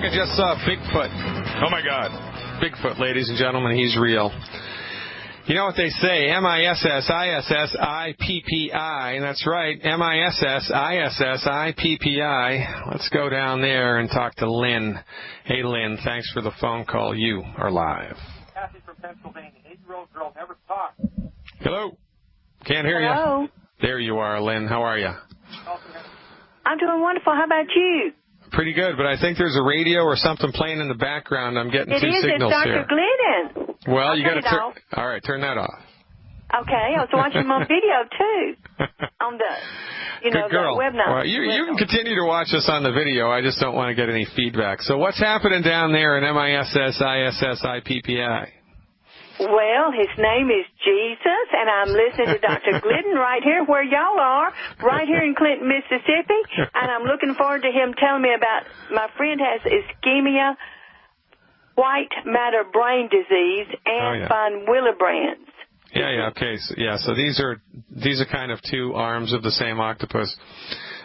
think I just saw Bigfoot. Oh, my God. Bigfoot, ladies and gentlemen, he's real. You know what they say, M-I-S-S-I-S-S-I-P-P-I, and that's right, M-I-S-S-I-S-S-I-P-P-I. Let's go down there and talk to Lynn. Hey, Lynn, thanks for the phone call. You are live. Kathy from Pennsylvania, 8-year-old girl, never talked. Hello. Can't hear Hello. you. There you are, Lynn. How are you? I'm doing wonderful. How about you? Pretty good, but I think there's a radio or something playing in the background. I'm getting two signals It's here. Dr. Glidden. Well, you got to turn. All right, turn that off. Okay, I was watching him on video too, on the, Good girl. the web now. Well, you can continue to watch us on the video. I just don't want to get any feedback. So what's happening down there in MISSISSIPPI? Well, his name is Jesus, and I'm listening to Dr. Glidden right here where y'all are, right here in Clinton, Mississippi, and I'm looking forward to him telling me about my friend has ischemia, white matter brain disease, and von Willebrand's. Okay. So these are kind of two arms of the same octopus.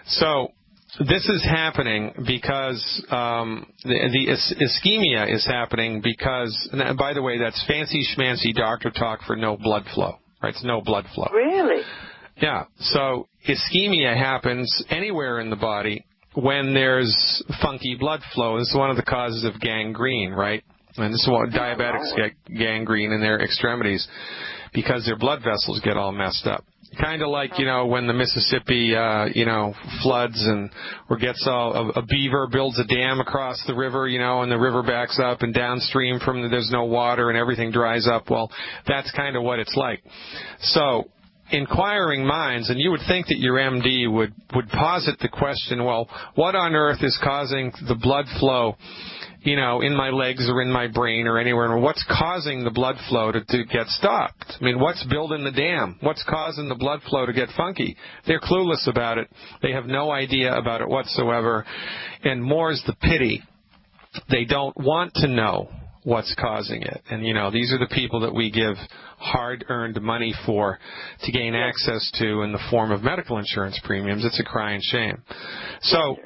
So this is happening because the ischemia is happening because, and by the way, that's fancy schmancy doctor talk for no blood flow, right? It's no blood flow. Really? Yeah. So ischemia happens anywhere in the body when there's funky blood flow. This is one of the causes of gangrene, right? And this is what diabetics get gangrene in their extremities because their blood vessels get all messed up. Kind of like, when the Mississippi, floods or gets a beaver builds a dam across the river, and the river backs up and downstream there's no water and everything dries up. Well, that's kind of what it's like. So, inquiring minds, and you would think that your MD would posit the question, well, what on earth is causing the blood flow, in my legs or in my brain or anywhere, and what's causing the blood flow to get stopped? I mean, what's building the dam? What's causing the blood flow to get funky? They're clueless about it. They have no idea about it whatsoever, and more's the pity. They don't want to know what's causing it. And, these are the people that we give hard-earned money to gain access to in the form of medical insurance premiums. It's a crying shame. So,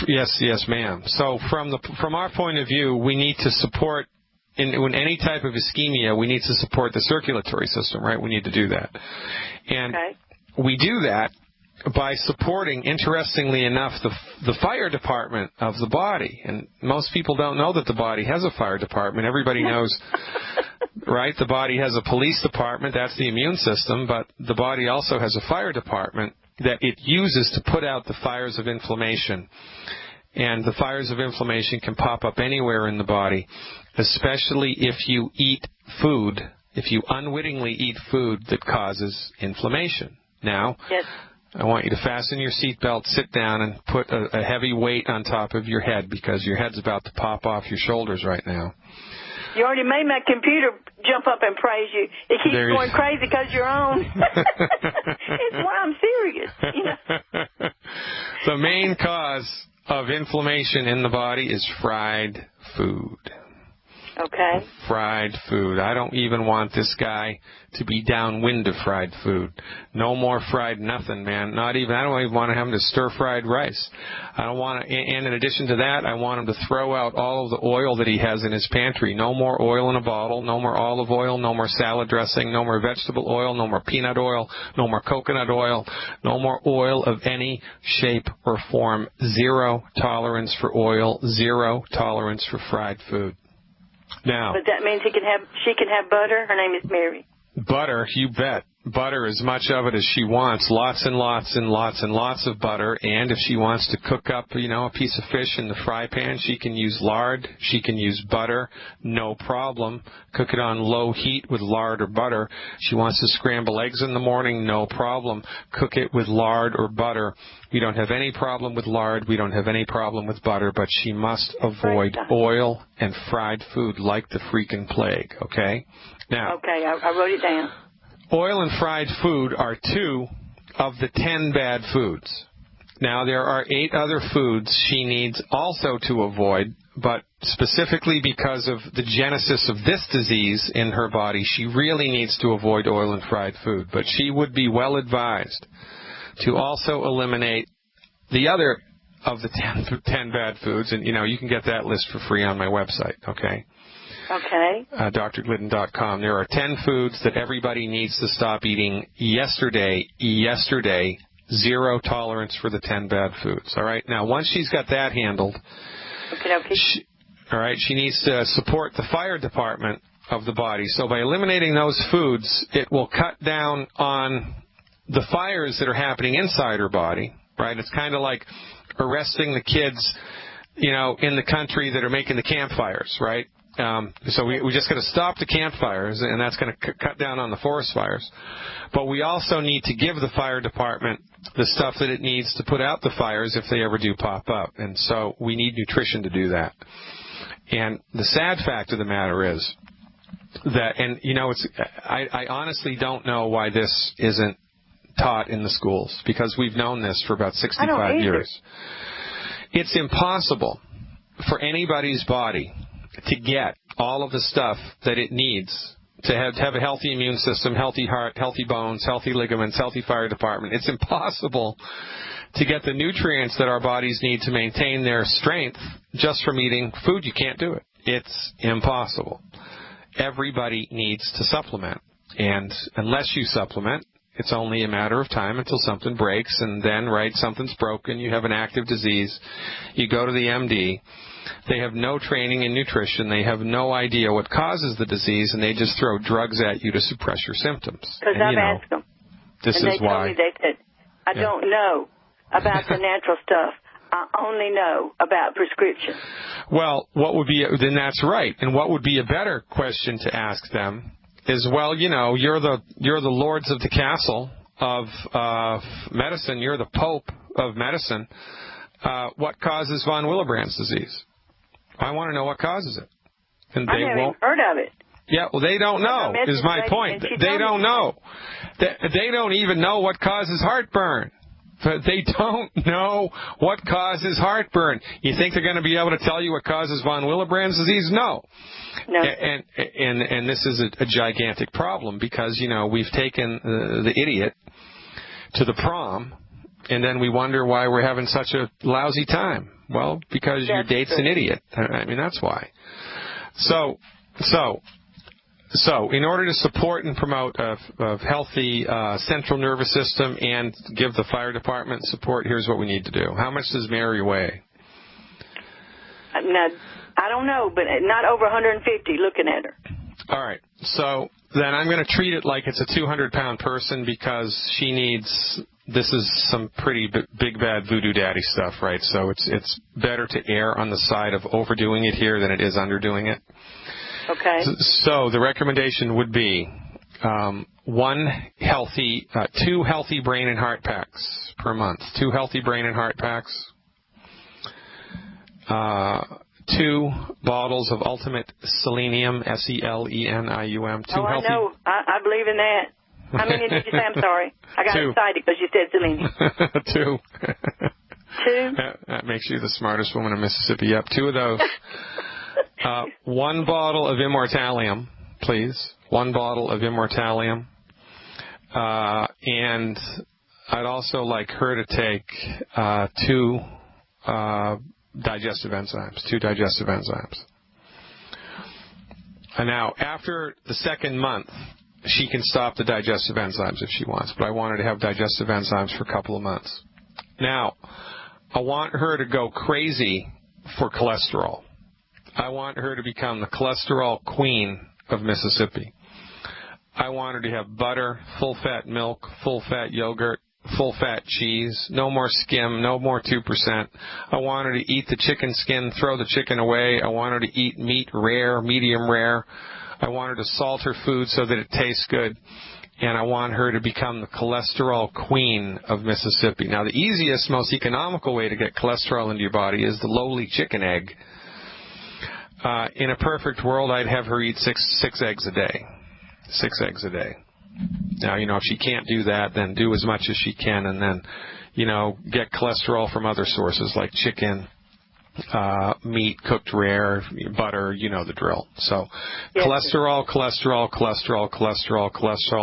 yes, ma'am. So from our point of view, we need to support, in any type of ischemia, we need to support the circulatory system, right? We need to do that. And we do that by supporting, interestingly enough, the fire department of the body. And most people don't know that the body has a fire department. Everybody knows, right? The body has a police department. That's the immune system. But the body also has a fire department that it uses to put out the fires of inflammation. And the fires of inflammation can pop up anywhere in the body, especially if you unwittingly eat food that causes inflammation. Now, I want you to fasten your seatbelt, sit down, and put a heavy weight on top of your head because your head's about to pop off your shoulders right now. You already made my computer jump up and praise you. It keeps going crazy because you're on. It's why I'm serious. The main cause of inflammation in the body is fried food. Okay. Fried food. I don't even want this guy to be downwind of fried food. No more fried nothing, man. I don't even want him to stir-fried rice. I don't want to, and in addition to that, I want him to throw out all of the oil that he has in his pantry. No more oil in a bottle, no more olive oil, no more salad dressing, no more vegetable oil, no more peanut oil, no more coconut oil, no more oil of any shape or form. Zero tolerance for oil, zero tolerance for fried food. Now, but that means she can have butter. Her name is Mary. Butter, you bet. Butter, as much of it as she wants. Lots and lots and lots and lots of butter. And if she wants to cook up, a piece of fish in the fry pan, she can use lard. She can use butter. No problem. Cook it on low heat with lard or butter. She wants to scramble eggs in the morning. No problem. Cook it with lard or butter. We don't have any problem with lard. We don't have any problem with butter. But she must avoid oil and fried food like the freaking plague, okay? Now, okay, I wrote it down. Oil and fried food are 2 of the 10 bad foods. Now, there are 8 other foods she needs also to avoid, but specifically because of the genesis of this disease in her body, she really needs to avoid oil and fried food. But she would be well advised to also eliminate the other of the 10 bad foods, and, you can get that list for free on my website, okay? Okay. drglidden.com. There are 10 foods that everybody needs to stop eating yesterday, 0 tolerance for the 10 bad foods, all right? Now, once she's got that handled, she needs to support the fire department of the body. So by eliminating those foods, it will cut down on the fires that are happening inside her body, right? It's kind of like arresting the kids, in the country that are making the campfires, right? So we just got to stop the campfires, and that's going to cut down on the forest fires. But we also need to give the fire department the stuff that it needs to put out the fires if they ever do pop up. And so we need nutrition to do that. And the sad fact of the matter is that, and I honestly don't know why this isn't taught in the schools, because we've known this for about 65 years. It's impossible for anybody's body to get all of the stuff that it needs to have a healthy immune system, healthy heart, healthy bones, healthy ligaments, healthy fire department. It's impossible to get the nutrients that our bodies need to maintain their strength just from eating food. You can't do it. It's impossible. Everybody needs to supplement. And unless you supplement, it's only a matter of time until something breaks, and then, something's broken, you have an active disease, you go to the MD, they have no training in nutrition, they have no idea what causes the disease, and they just throw drugs at you to suppress your symptoms. Because I've asked them. This and is why. Told me, they said, I don't know about the natural stuff. I only know about prescription. Well, then that's right. And what would be a better question to ask them is, you're the lords of the castle of medicine. You're the Pope of medicine. What causes von Willebrand's disease? I want to know what causes it. And I never even heard of it. Yeah, well, they don't know, is my point. They don't know. They don't even know what causes heartburn. They don't know what causes heartburn. You think they're going to be able to tell you what causes von Willebrand's disease? No. And this is a gigantic problem because, we've taken the idiot to the prom, and then we wonder why we're having such a lousy time. Well, because your date's an idiot. I mean, that's why. So in order to support and promote a healthy central nervous system and give the fire department support, here's what we need to do. How much does Mary weigh? Now, I don't know, but not over 150 looking at her. All right. So then I'm going to treat it like it's a 200-pound person because she needs... This is some pretty big, bad voodoo daddy stuff, right? So it's better to err on the side of overdoing it here than it is underdoing it. Okay. So the recommendation would be 2 healthy brain and heart packs per month. 2 healthy brain and heart packs. 2 bottles of Ultimate Selenium, Selenium. I know. I believe in that. How many did you say? I'm sorry. I got 2. excited because you said selenium. 2. 2? That makes you the smartest woman in Mississippi. Yep, 2 of those. 1 bottle of Immortalium, please. 1 bottle of Immortalium. And I'd also like her to take 2 digestive enzymes. 2 digestive enzymes. And now, after the second month, she can stop the digestive enzymes if she wants, but I want her to have digestive enzymes for a couple of months. Now, I want her to go crazy for cholesterol. I want her to become the cholesterol queen of Mississippi. I want her to have butter, full-fat milk, full-fat yogurt, full-fat cheese, no more skim, no more 2%. I want her to eat the chicken skin, throw the chicken away. I want her to eat meat rare, medium rare. I want her to salt her food so that it tastes good. And I want her to become the cholesterol queen of Mississippi. Now, the easiest, most economical way to get cholesterol into your body is the lowly chicken egg. In a perfect world, I'd have her eat six eggs a day. 6 eggs a day. Now, if she can't do that, then do as much as she can and then, get cholesterol from other sources like chicken, meat, cooked rare, butter, the drill. So yes. cholesterol,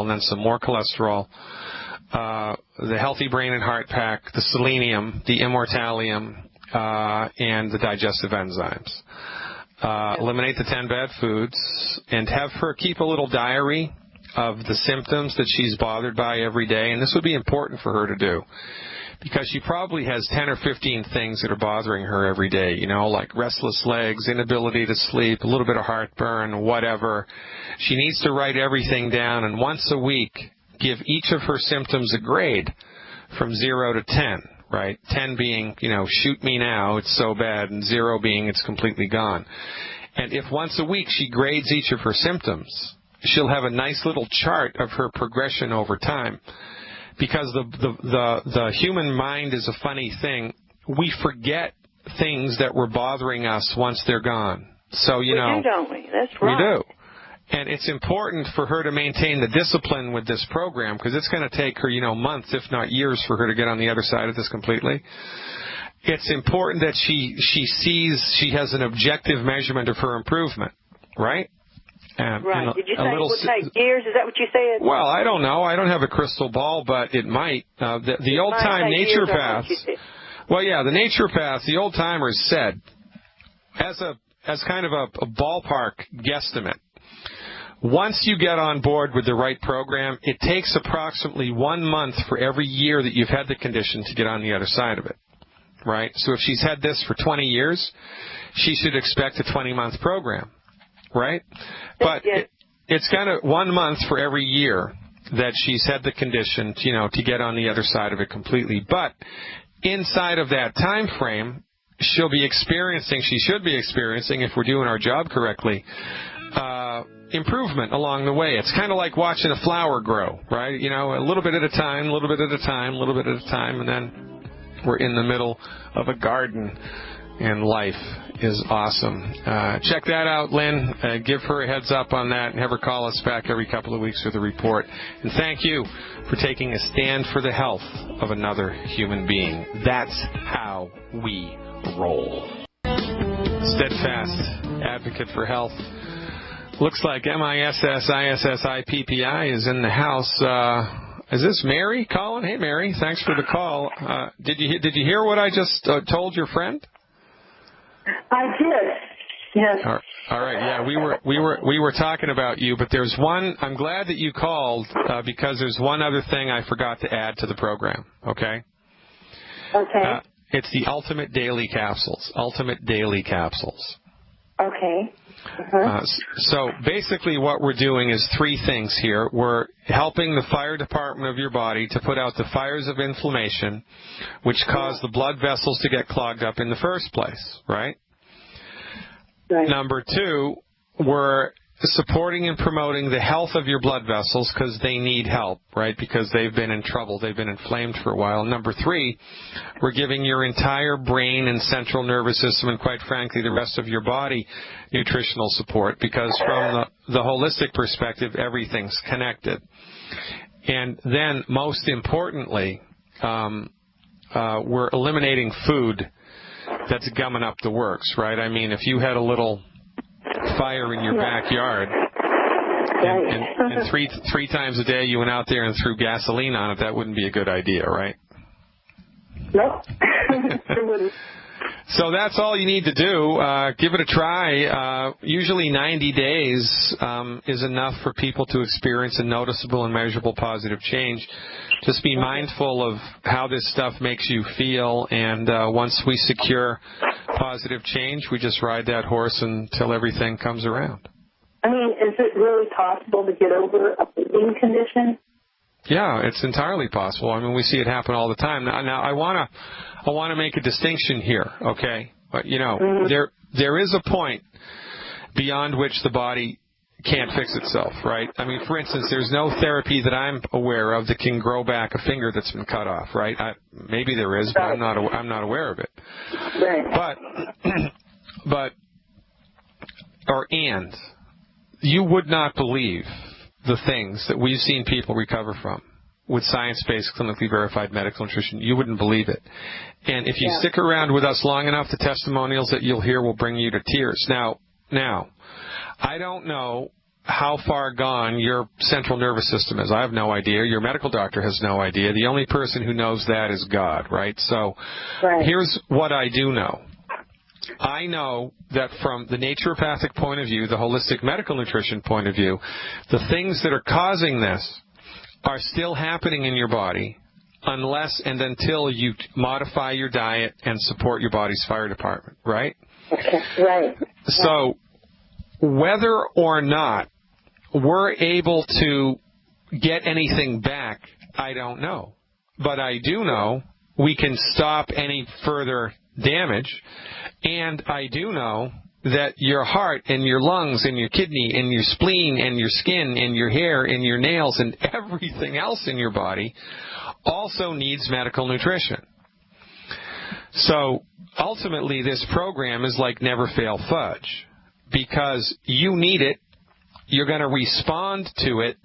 and then some more cholesterol. The Healthy Brain and Heart Pack, the Selenium, the Immortalium, and the digestive enzymes. Eliminate the 10 bad foods, and have her keep a little diary of the symptoms that she's bothered by every day. And this would be important for her to do, because she probably has 10 or 15 things that are bothering her every day, like restless legs, inability to sleep, a little bit of heartburn, whatever. She needs to write everything down, and once a week give each of her symptoms a grade from 0 to 10, right? 10 being, shoot me now, it's so bad, and 0 being it's completely gone. And if once a week she grades each of her symptoms, she'll have a nice little chart of her progression over time. Because the human mind is a funny thing. We forget things that were bothering us once they're gone. So, we do, don't we? That's right. We do. And it's important for her to maintain the discipline with this program, because it's going to take her, months, if not years, for her to get on the other side of this completely. It's important that she sees she has an objective measurement of her improvement, right? Right. Did you say it would take years? Is that what you said? Well, I don't know. I don't have a crystal ball, but it might. The old-time naturopaths. Well, yeah, the naturopaths, the old-timers said, as kind of a ballpark guesstimate, once you get on board with the right program, it takes approximately 1 month for every year that you've had the condition to get on the other side of it, right? So if she's had this for 20 years, she should expect a 20-month program, right? But it's kind of 1 month for every year that she's had the condition, to get on the other side of it completely. But inside of that time frame, she should be experiencing, if we're doing our job correctly, improvement along the way. It's kind of like watching a flower grow, right? A little bit at a time, a little bit at a time, a little bit at a time, and then we're in the middle of a garden, and life is awesome. Check that out, Lynn. Give her a heads up on that, and have her call us back every couple of weeks for the report. And thank you for taking a stand for the health of another human being. That's how we roll. Steadfast advocate for health. Looks like MISSISSIPPI is in the house. Is this Mary calling? Hey, Mary, thanks for the call. Did you hear what I just told your friend? I did. Yes. All right. Yeah, we were talking about you, but there's one. I'm glad that you called because there's one other thing I forgot to add to the program. Okay. Okay. It's the Ultimate Daily Capsules. Ultimate Daily Capsules. Okay. So basically what we're doing is 3 things here. We're helping the fire department of your body to put out the fires of inflammation, which cause the blood vessels to get clogged up in the first place, right? Right. Number 2, we're supporting and promoting the health of your blood vessels because they need help, right? Because they've been in trouble. They've been inflamed for a while. Number 3, we're giving your entire brain and central nervous system, and quite frankly, the rest of your body, nutritional support, because from the holistic perspective, everything's connected. And then, most importantly, we're eliminating food that's gumming up the works, right? I mean, if you had a little fire in your backyard and three times a day you went out there and threw gasoline on it, that wouldn't be a good idea, right? Nope. It wouldn't. So that's all you need to do. Give it a try. Usually 90 days is enough for people to experience a noticeable and measurable positive change. Just be mindful of how this stuff makes you feel, and once we secure positive change, we just ride that horse until everything comes around. I mean, is it really possible to get over a bleeding condition? Yeah, it's entirely possible. I mean, we see it happen all the time. Now I want to make a distinction here, okay? But there is a point beyond which the body can't fix itself, right? I mean, for instance, there's no therapy that I'm aware of that can grow back a finger that's been cut off, right? Maybe there is, but I'm not aware of it. Right. And you would not believe the things that we've seen people recover from with science-based, clinically verified medical nutrition. You wouldn't believe it. And if you stick around with us long enough, the testimonials that you'll hear will bring you to tears. Now, I don't know how far gone your central nervous system is. I have no idea. Your medical doctor has no idea. The only person who knows that is God, right? So here's what I do know. I know that from the naturopathic point of view, the holistic medical nutrition point of view, the things that are causing this are still happening in your body unless and until you modify your diet and support your body's fire department, right? Okay, right. So whether or not we're able to get anything back, I don't know. But I do know we can stop any further damage, and I do know that your heart and your lungs and your kidney and your spleen and your skin and your hair and your nails and everything else in your body also needs medical nutrition. So ultimately this program is like Never Fail Fudge, because you need it, you're going to respond to it,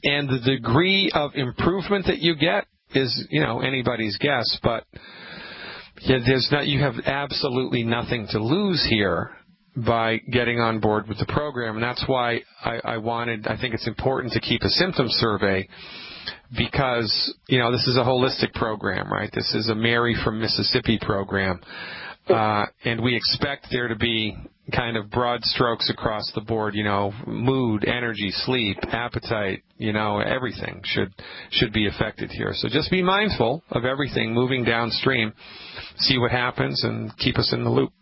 and the degree of improvement that you get is, anybody's guess, but you have absolutely nothing to lose here by getting on board with the program. And that's why I think it's important to keep a symptom survey, because, this is a holistic program, right? This is a Mary from Mississippi program. And we expect there to be kind of broad strokes across the board, mood, energy, sleep, appetite, everything should be affected here. So just be mindful of everything moving downstream, see what happens, and keep us in the loop.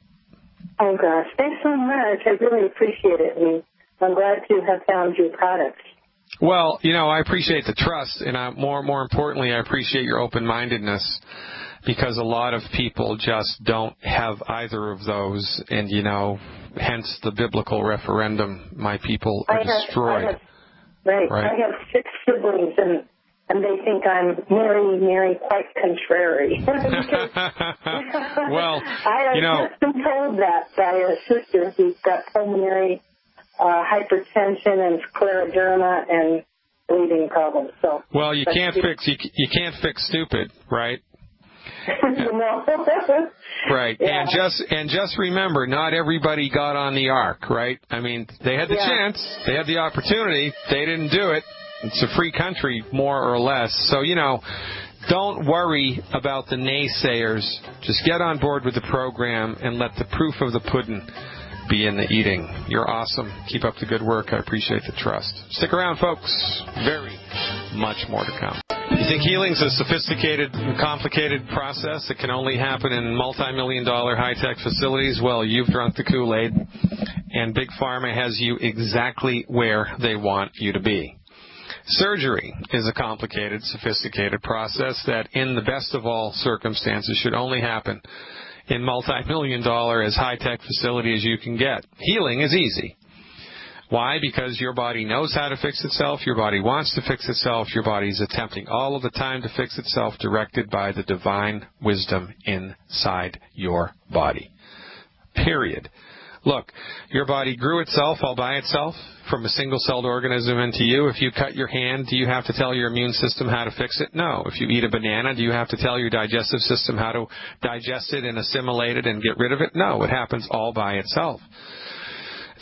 Oh, gosh. Thanks so much. I really appreciate it. And I'm glad to have found your products. Well, I appreciate the trust, and more importantly, I appreciate your open-mindedness, because a lot of people just don't have either of those, and, hence the biblical referendum, my people are destroyed. Right. I have 6 siblings, and they think I'm Mary, quite contrary. Well, I have been told that by a sister who's got pulmonary hypertension and scleroderma and breathing problems. So, well, you can't fix stupid, right? Right. Yeah. And just remember, not everybody got on the ark, right? I mean, they had the chance, they had the opportunity, they didn't do it. It's a free country, more or less. So, don't worry about the naysayers. Just get on board with the program and let the proof of the pudding be in the eating. You're awesome. Keep up the good work. I appreciate the trust. Stick around, folks. Very much more to come. You think healing's a sophisticated and complicated process that can only happen in multi-million-dollar high-tech facilities? Well, you've drunk the Kool-Aid, and Big Pharma has you exactly where they want you to be. Surgery is a complicated, sophisticated process that, in the best of all circumstances, should only happen in multi-million-dollar as high-tech facility as you can get. Healing is easy. Why? Because your body knows how to fix itself, your body wants to fix itself, your body is attempting all of the time to fix itself, directed by the divine wisdom inside your body. Period. Look, your body grew itself all by itself from a single-celled organism into you. If you cut your hand, do you have to tell your immune system how to fix it? No. If you eat a banana, do you have to tell your digestive system how to digest it and assimilate it and get rid of it? No. It happens all by itself.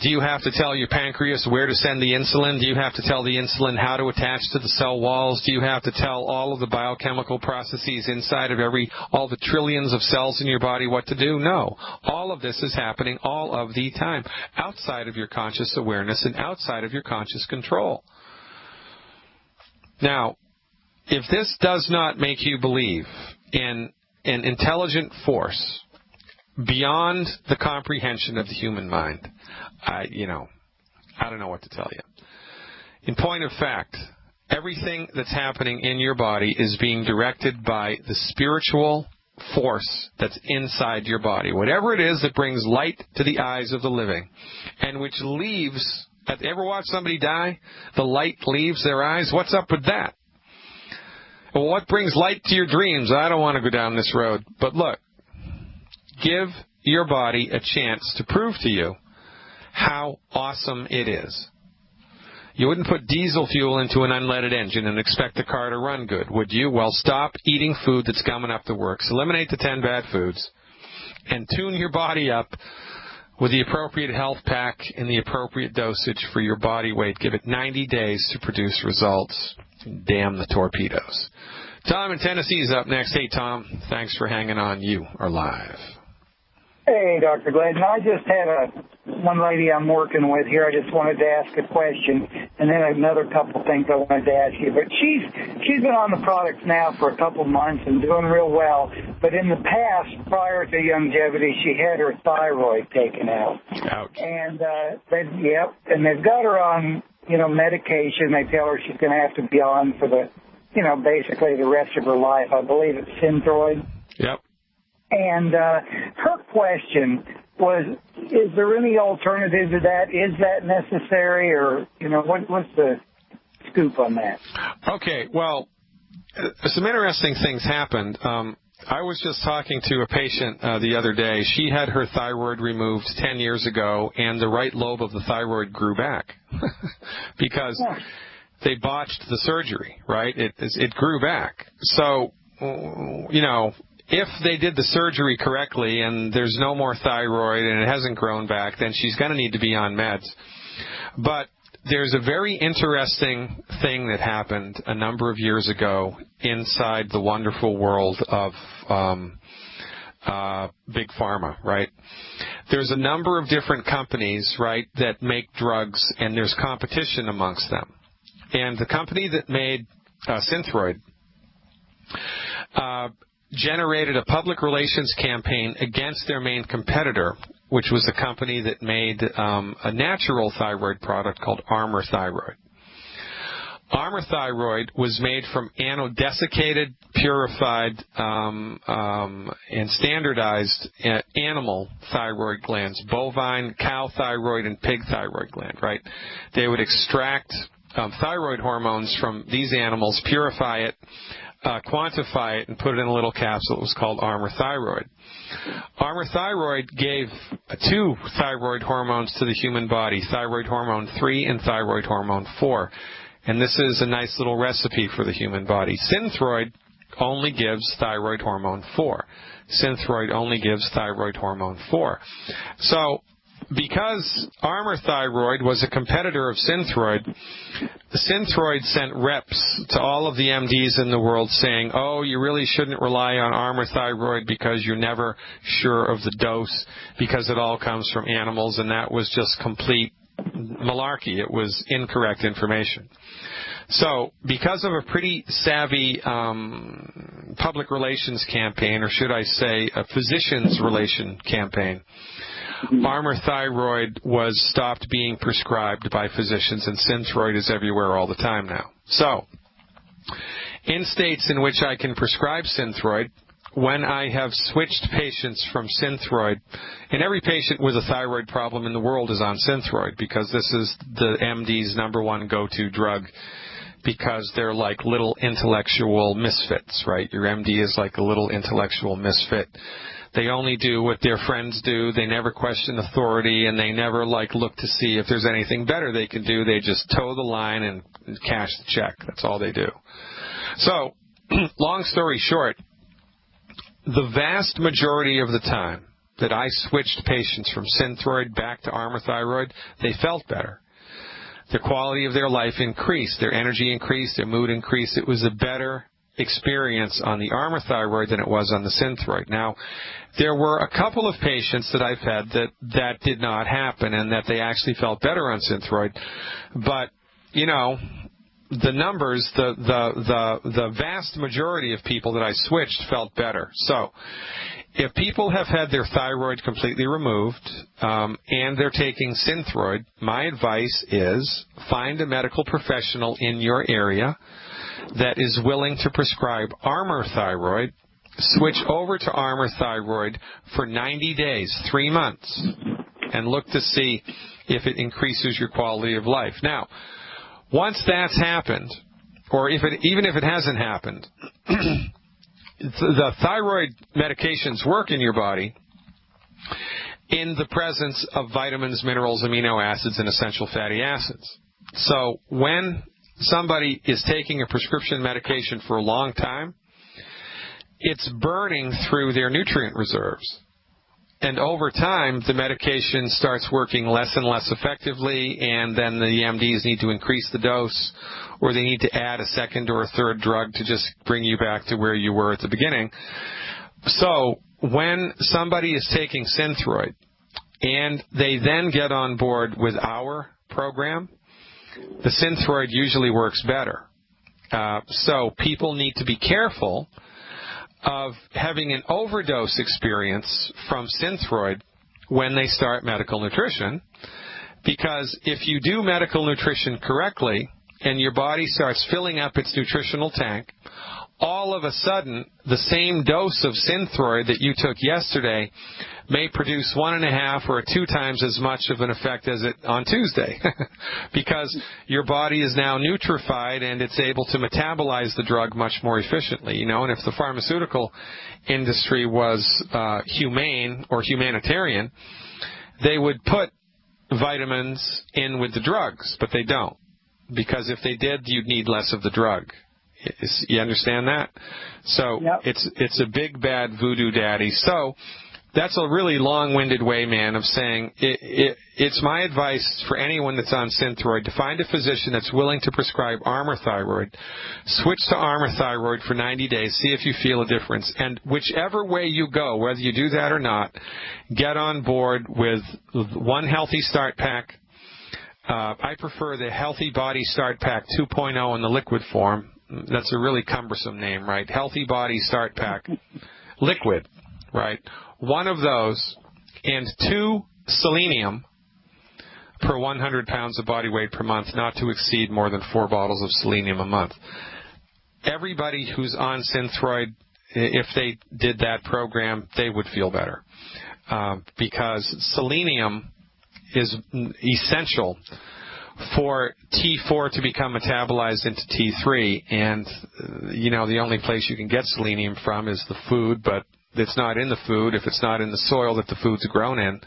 Do you have to tell your pancreas where to send the insulin? Do you have to tell the insulin how to attach to the cell walls? Do you have to tell all of the biochemical processes inside of all the trillions of cells in your body what to do? No. All of this is happening all of the time, outside of your conscious awareness and outside of your conscious control. Now, if this does not make you believe in an intelligent force beyond the comprehension of the human mind, I don't know what to tell you. In point of fact, everything that's happening in your body is being directed by the spiritual force that's inside your body. Whatever it is that brings light to the eyes of the living, and which leaves, ever watch somebody die? The light leaves their eyes. What's up with that? Well, what brings light to your dreams? I don't want to go down this road. But look, give your body a chance to prove to you how awesome it is. You wouldn't put diesel fuel into an unleaded engine and expect the car to run good, would you? Well, stop eating food that's gumming up the works. Eliminate the 10 bad foods and tune your body up with the appropriate health pack and the appropriate dosage for your body weight. Give it 90 days to produce results. Damn the torpedoes. Tom in Tennessee is up next. Hey, Tom, thanks for hanging on. You are live. Hey, Dr. Glidden. I just had one lady I'm working with here. I just wanted to ask a question, and then another couple things I wanted to ask you. But she's been on the products now for a couple months and doing real well. But in the past, prior to longevity, she had her thyroid taken out. Ouch. And they've got her on, medication. They tell her she's going to have to be on for the, basically the rest of her life. I believe it's Synthroid. Yep. And her question was, is there any alternative to that? Is that necessary? Or, what's the scoop on that? Okay, well, some interesting things happened. I was just talking to a patient the other day. She had her thyroid removed 10 years ago, and the right lobe of the thyroid grew back because they botched the surgery, right? It grew back. So, if they did the surgery correctly and there's no more thyroid and it hasn't grown back, then she's going to need to be on meds. But there's a very interesting thing that happened a number of years ago inside the wonderful world of Big Pharma, right? There's a number of different companies, right, that make drugs, and there's competition amongst them. And the company that made Synthroid generated a public relations campaign against their main competitor, which was a company that made a natural thyroid product called Armour Thyroid. Armour Thyroid was made from anodesiccated, purified, and standardized animal thyroid glands, bovine, cow thyroid, and pig thyroid gland, right? They would extract thyroid hormones from these animals, purify it, quantify it, and put it in a little capsule. It was called Armour Thyroid. Armour Thyroid gave two thyroid hormones to the human body, thyroid hormone 3 and thyroid hormone 4. And this is a nice little recipe for the human body. Synthroid only gives thyroid hormone 4. Synthroid only gives thyroid hormone 4. So, because Armour Thyroid was a competitor of Synthroid, Synthroid sent reps to all of the MDs in the world saying, oh, you really shouldn't rely on Armour Thyroid because you're never sure of the dose because it all comes from animals, and that was just complete malarkey. It was incorrect information. So, because of a pretty savvy public relations campaign, or should I say a physician's relation campaign, Armour Thyroid was stopped being prescribed by physicians, and Synthroid is everywhere all the time now. So, in states in which I can prescribe Synthroid, when I have switched patients from Synthroid, and every patient with a thyroid problem in the world is on Synthroid because this is the MD's number one go-to drug, because they're like little intellectual misfits, right? Your MD is like a little intellectual misfit. They only do what their friends do. They never question authority, and they never look to see if there's anything better they can do. They just toe the line and cash the check. That's all they do. So, long story short, the vast majority of the time that I switched patients from Synthroid back to Armour Thyroid, they felt better. Their quality of their life increased. Their energy increased. Their mood increased. It was a better experience on the Armour Thyroid than it was on the Synthroid. Now, there were a couple of patients that I've had that did not happen, and that they actually felt better on Synthroid. But, the numbers, the vast majority of people that I switched felt better. So, if people have had their thyroid completely removed and they're taking Synthroid, my advice is find a medical professional in your area that is willing to prescribe Armour Thyroid. Switch over to Armour Thyroid for 90 days, 3 months, and look to see if it increases your quality of life. Now, once that's happened, or even if it hasn't happened, the thyroid medications work in your body in the presence of vitamins, minerals, amino acids, and essential fatty acids. So when somebody is taking a prescription medication for a long time, it's burning through their nutrient reserves. And over time, the medication starts working less and less effectively, and then the MDs need to increase the dose, or they need to add a second or a third drug to just bring you back to where you were at the beginning. So when somebody is taking Synthroid, and they then get on board with our program, the Synthroid usually works better. So people need to be careful of having an overdose experience from Synthroid when they start medical nutrition, because if you do medical nutrition correctly and your body starts filling up its nutritional tank, all of a sudden the same dose of Synthroid that you took yesterday may produce 1.5 or 2 times as much of an effect as it on Tuesday because your body is now nutrified and it's able to metabolize the drug much more efficiently. And if the pharmaceutical industry was humane or humanitarian, they would put vitamins in with the drugs, but they don't, because if they did, you'd need less of the drug. You understand that? So yep. It's a big bad voodoo daddy. So that's a really long-winded way, man, of saying it's my advice for anyone that's on Synthroid to find a physician that's willing to prescribe Armour Thyroid. Switch to Armour Thyroid for 90 days. See if you feel a difference. And whichever way you go, whether you do that or not, get on board with one Healthy Start Pack. I prefer the Healthy Body Start Pack 2.0 in the liquid form. That's a really cumbersome name, right? Healthy Body Start Pack liquid, right? One of those and 2 selenium per 100 pounds of body weight per month, not to exceed more than 4 bottles of selenium a month. Everybody who's on Synthroid, if they did that program, they would feel better because selenium is essential for T4 to become metabolized into T3, and the only place you can get selenium from is the food, but it's not in the food if it's not in the soil that the food's grown in,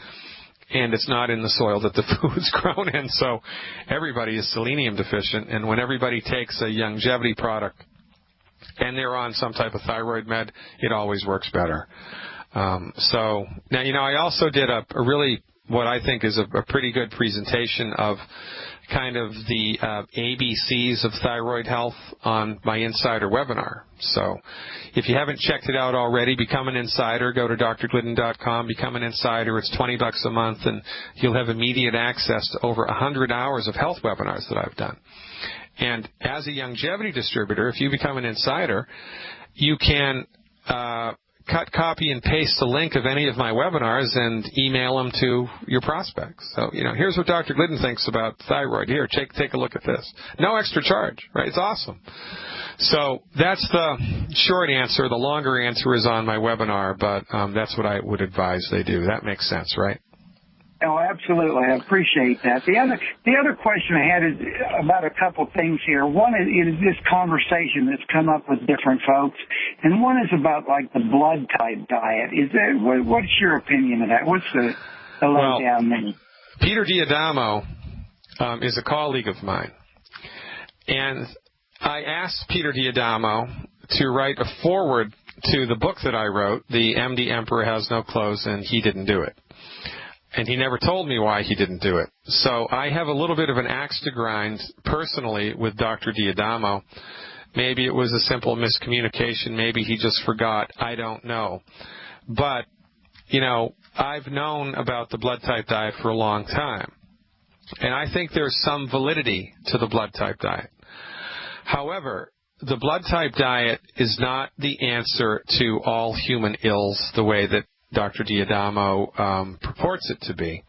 and it's not in the soil that the food's grown in, so everybody is selenium deficient, and when everybody takes a longevity product and they're on some type of thyroid med, it always works better. So now, I also did a really, what I think is a pretty good presentation of kind of the ABCs of thyroid health on my Insider webinar. So if you haven't checked it out already, become an insider. Go to drglidden.com, become an insider. It's $20 a month, and you'll have immediate access to over 100 hours of health webinars that I've done. And as a longevity distributor, if you become an insider, you can cut, copy, and paste the link of any of my webinars and email them to your prospects. So, here's what Dr. Glidden thinks about thyroid. Here, take a look at this. No extra charge, right? It's awesome. So that's the short answer. The longer answer is on my webinar, but that's what I would advise they do. That makes sense, right? Oh, absolutely. I appreciate that. The other question I had is about a couple things here. One is this conversation that's come up with different folks, and one is about like the blood type diet. What's your opinion of that? What's the lowdown there? Peter Diadamo is a colleague of mine, and I asked Peter Diadamo to write a foreword to the book that I wrote, The MD Emperor Has No Clothes, and he didn't do it. And he never told me why he didn't do it. So I have a little bit of an axe to grind personally with Dr. Diadamo. Maybe it was a simple miscommunication. Maybe he just forgot. I don't know. But, I've known about the blood type diet for a long time. And I think there's some validity to the blood type diet. However, the blood type diet is not the answer to all human ills the way that Dr. Diadamo purports it to be.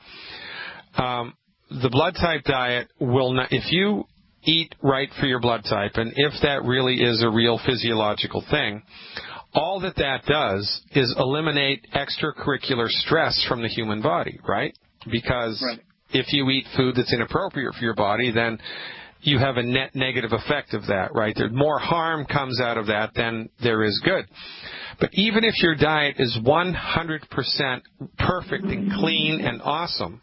The blood type diet will not, if you eat right for your blood type, and if that really is a real physiological thing, all that does is eliminate extracurricular stress from the human body, right? Because if you eat food that's inappropriate for your body, then you have a net negative effect of that, right? There more harm comes out of that than there is good. But even if your diet is 100% perfect and clean and awesome,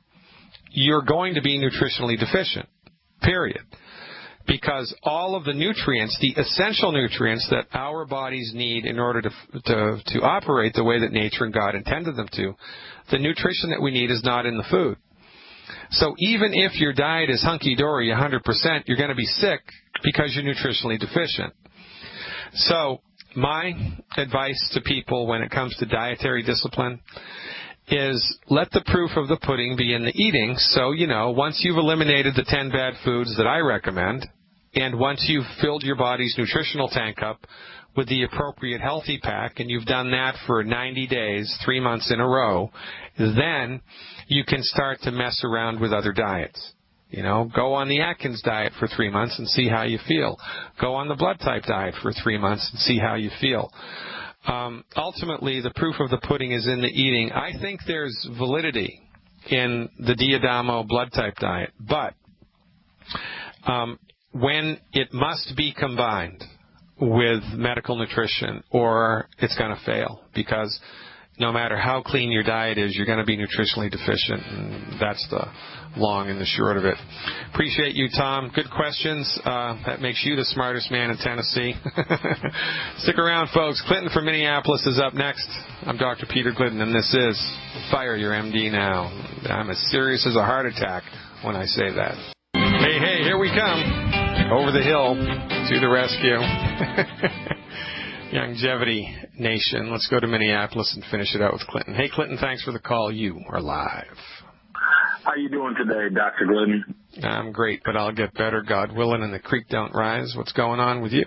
you're going to be nutritionally deficient, period. because all of the nutrients, the essential nutrients that our bodies need in order to operate the way that nature and God intended them to, the nutrition that we need is not in the food. So even if your diet is hunky-dory 100%, you're going to be sick because you're nutritionally deficient. So my advice to people when it comes to dietary discipline is let the proof of the pudding be in the eating. So, once you've eliminated the 10 bad foods that I recommend, and once you've filled your body's nutritional tank up with the appropriate healthy pack, and you've done that for 90 days, 3 months in a row, then you can start to mess around with other diets. Go on the Atkins diet for 3 months and see how you feel. Go on the blood type diet for 3 months and see how you feel. Ultimately, the proof of the pudding is in the eating. I think there's validity in the Diadamo blood type diet, but when it must be combined with medical nutrition, or it's going to fail, because no matter how clean your diet is, you're going to be nutritionally deficient, and that's the long and the short of it. Appreciate you, Tom. Good questions. That makes you the smartest man in Tennessee. Stick around, folks. Clinton from Minneapolis is up next. I'm Dr. Peter Glidden, and this is Fire Your MD Now. I'm as serious as a heart attack when I say that. Hey, here we come. Over the hill to the rescue. Longevity Nation. Let's go to Minneapolis and finish it out with Clinton. Hey, Clinton, thanks for the call. You are live. How you doing today, Dr. Glidden? I'm great, but I'll get better, God willing, and the creek don't rise. What's going on with you?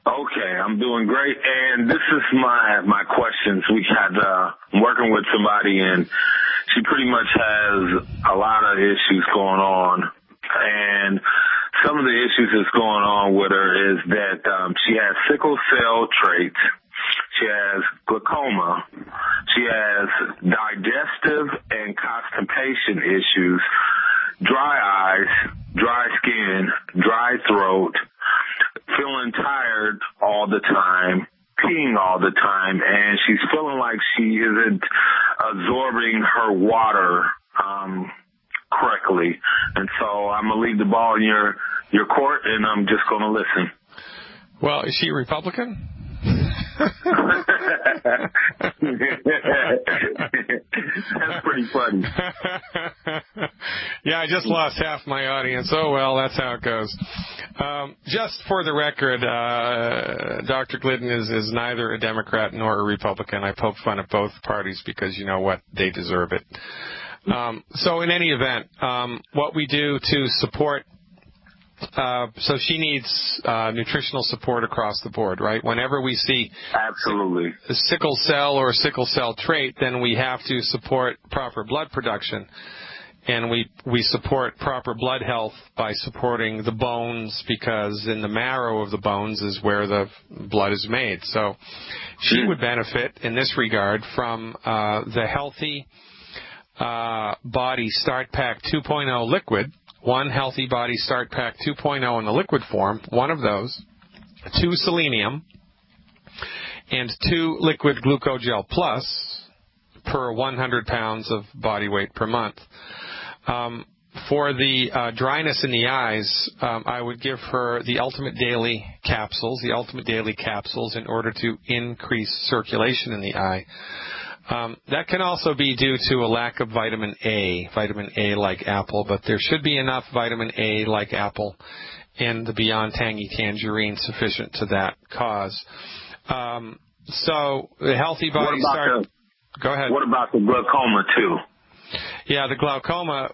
Okay, I'm doing great, and this is my questions. I'm working with somebody, and she pretty much has a lot of issues going on, and some of the issues that's going on with her is that she has sickle cell traits. She has glaucoma. She has digestive and constipation issues, dry eyes, dry skin, dry throat, feeling tired all the time, peeing all the time, and she's feeling like she isn't absorbing her water correctly. And so I'm going to leave the ball in your court, and I'm just going to listen. Well, is she a Republican? That's pretty funny. Yeah, I just lost half my audience. Oh, well, that's how it goes. Just for the record, Dr. Glidden is neither a Democrat nor a Republican. I poke fun at both parties because you know what? They deserve it. So in any event, what we do to support so she needs nutritional support across the board, right? Whenever we see absolutely a sickle cell or a sickle cell trait, then we have to support proper blood production. And we support proper blood health by supporting the bones, because in the marrow of the bones is where the blood is made. So she would benefit in this regard from the Healthy Body Start Pack 2.0 liquid. One Healthy Body Start Pack 2.0 in the liquid form, one of those, 2 selenium, and 2 liquid glucogel plus per 100 pounds of body weight per month. For the dryness in the eyes, I would give her the Ultimate Daily capsules, in order to increase circulation in the eye. That can also be due to a lack of vitamin A like apple, but there should be enough vitamin A like apple in the Beyond Tangy Tangerine sufficient to that cause. So the Healthy Body Start... Go ahead. What about the glaucoma, too? Yeah, the glaucoma,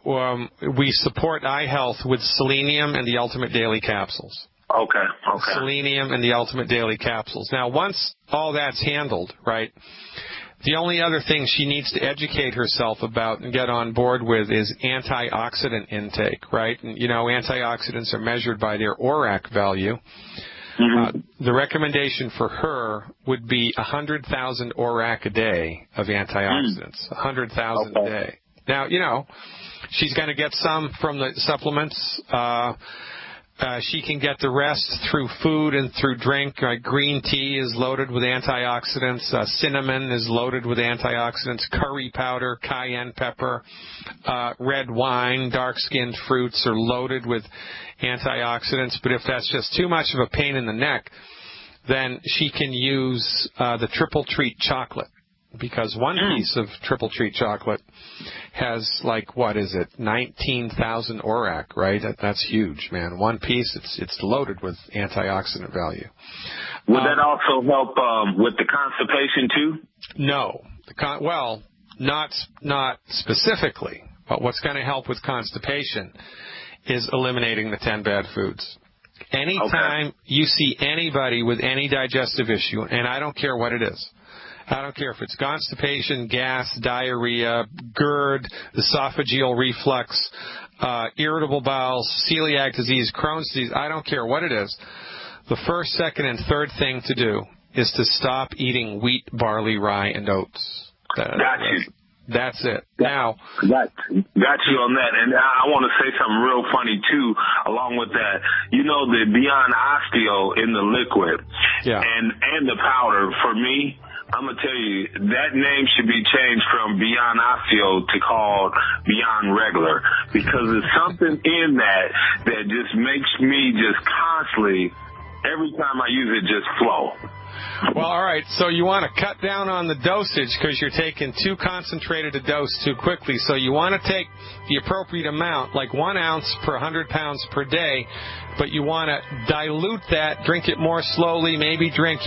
we support eye health with selenium and the Ultimate Daily capsules. Okay. Selenium and the Ultimate Daily capsules. Now, once all that's handled, right, the only other thing she needs to educate herself about and get on board with is antioxidant intake, right? And, antioxidants are measured by their ORAC value. Mm-hmm. The recommendation for her would be 100,000 ORAC a day of antioxidants, 100,000 a day. Now, she's going to get some from the supplements. She can get the rest through food and through drink. Green tea is loaded with antioxidants. Cinnamon is loaded with antioxidants. Curry powder, cayenne pepper, red wine, dark-skinned fruits are loaded with antioxidants. But if that's just too much of a pain in the neck, then she can use the Triple Treat chocolate. Because one piece of Triple Treat chocolate has, 19,000 ORAC, right? That's huge, man. One piece, it's loaded with antioxidant value. Would that also help with the constipation too? No. Not specifically. But what's going to help with constipation is eliminating the 10 bad foods. Anytime you see anybody with any digestive issue, and I don't care what it is, I don't care if it's constipation, gas, diarrhea, GERD, esophageal reflux, irritable bowels, celiac disease, Crohn's disease, I don't care what it is. The first, second, and third thing to do is to stop eating wheat, barley, rye, and oats. Got you. That's it. Now, got you on that. And I want to say something real funny, too, along with that. You know, the Beyond Osteo in the liquid and the powder, for me, I'm going to tell you, that name should be changed from Beyond Osteo to called Beyond Regular, because there's something in that just makes me just constantly, every time I use it, just flow. Well, all right, so you want to cut down on the dosage because you're taking too concentrated a dose too quickly. So you want to take the appropriate amount, like 1 ounce per 100 pounds per day, but you want to dilute that, drink it more slowly, maybe drink,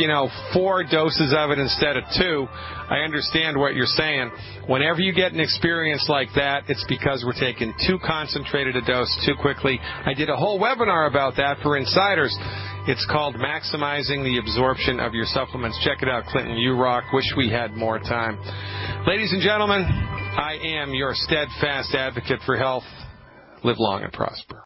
4 doses of it instead of 2. I understand what you're saying. Whenever you get an experience like that, it's because we're taking too concentrated a dose too quickly. I did a whole webinar about that for insiders. It's called Maximizing the Absorption of Your Supplements. Check it out, Clinton. You rock. Wish we had more time. Ladies and gentlemen, I am your steadfast advocate for health. Live long and prosper.